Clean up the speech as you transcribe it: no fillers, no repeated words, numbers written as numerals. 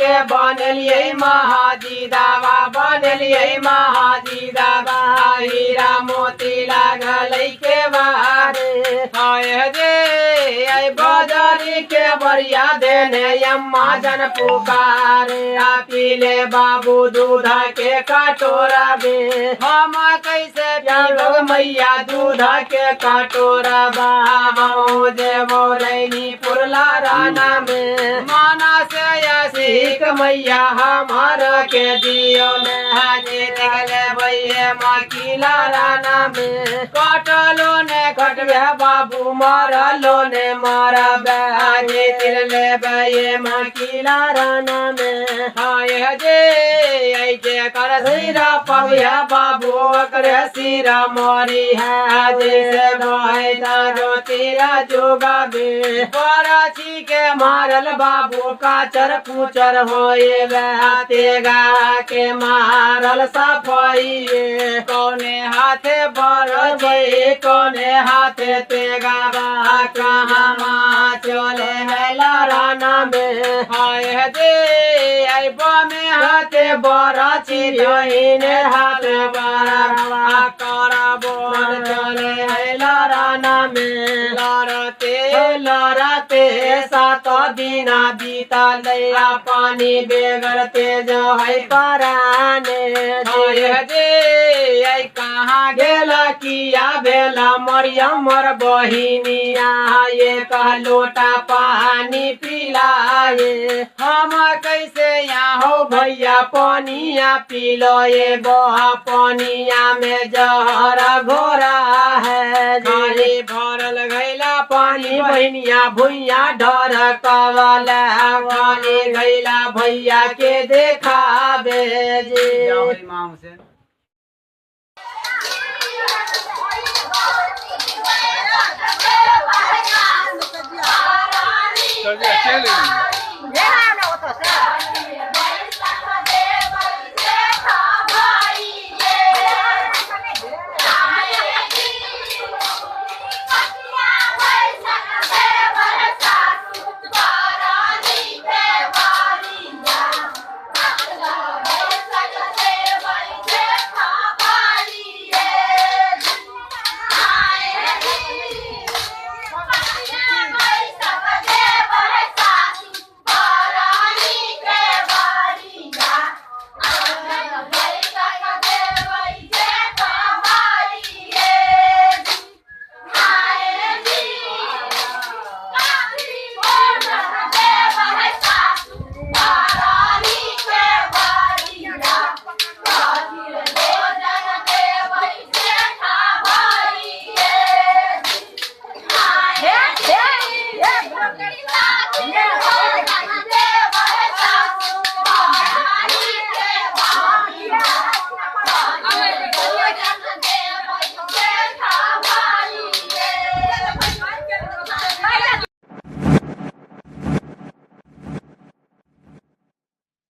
के बनलिए महादीदावा बनलिए महादीदावा हीरा मोती लागल के बारे हाय जे आई बजारी के बरिया देने अम्मा जन पुकारे आ पीले बाबू दूध के कटोरा बे हम कैसे पीबो मैया दूध के कटोरा बाबू जे बोलैनी पुरला राना में माना से सीख मैया हमार के दियो ने हाजी निकले भैया मकीला राना में कटलो ने कटवे बाबू मारलो ने मारा हाजी तिल ले भैया मकीला राना में हाय जे आई जे कर सिरा पविया बाबू करे सिरा मोरी है जैसे भाई दारो तेरा जोगा बे पराची के मारल बाबू काचर पूचर होए तेगा के मारल सफाई कौने हाथे बरजे कौने हाथे तेगा बा कहाँ चले है लाराना में हाय दे आई में हाथे बराची ने हाथ बरा करा बोल चले है लाराना में लड़ते सात दिना बीता लैया पानी बेगरते जो है पराने जे कहाँ गेला किया बेला मरियम मर बहिनिया ये कह लोटा पानी पिलाए हम कैसे यहाँ हो भैया पानिया पी लो ये बहा पानिया में जहरा घोरा है खाली भरल गैला पानी बहनिया भुइया डर कवला खाली गैला भैया के देखा बेजे चल